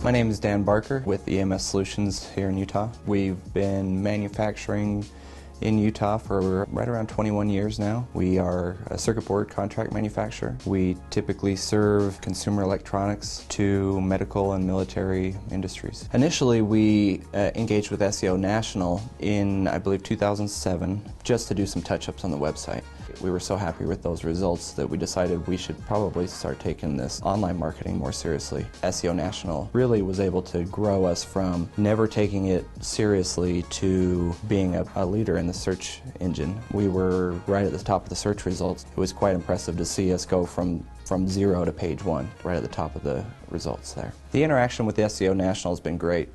My name is Dan Barker with EMS Solutions here in Utah. We've been manufacturing in Utah for right around 21 years now. We are a circuit board contract manufacturer. We typically serve consumer electronics to medical and military industries. Initially, we engaged with SEO National in, I believe, 2007, just to do some touch-ups on the website. We were so happy with those results that we decided we should probably start taking this online marketing more seriously. SEO National really was able to grow us from never taking it seriously to being a leader in the search engine. We were right at the top of the search results. It was quite impressive to see us go from 0 to page 1, right at the top of the results there. The interaction with SEO National has been great.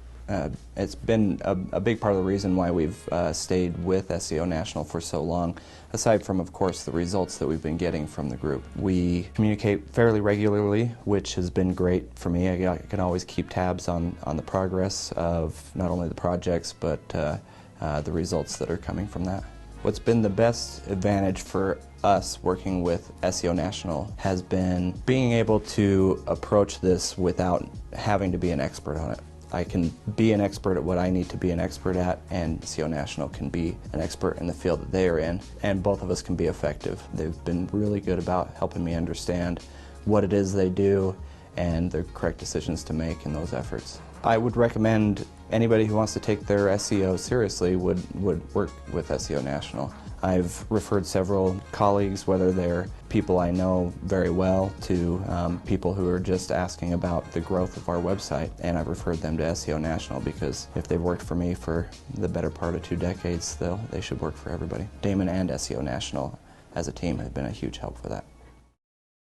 It's been a big part of the reason why we've stayed with SEO National for so long, aside from, of course, the results that we've been getting from the group. We communicate fairly regularly, which has been great for me. I can always keep tabs on the progress of not only the projects, but the results that are coming from that. What's been the best advantage for us working with SEO National has been being able to approach this without having to be an expert on it. I can be an expert at what I need to be an expert at, and SEO National can be an expert in the field that they are in, and both of us can be effective. They've been really good about helping me understand what it is they do and the correct decisions to make in those efforts. I would recommend anybody who wants to take their SEO seriously would work with SEO National. I've referred several colleagues, whether they're people I know very well to people who are just asking about the growth of our website, and I've referred them to SEO National because if they've worked for me for the better part of 2 decades, they should work for everybody. Damon and SEO National as a team have been a huge help for that.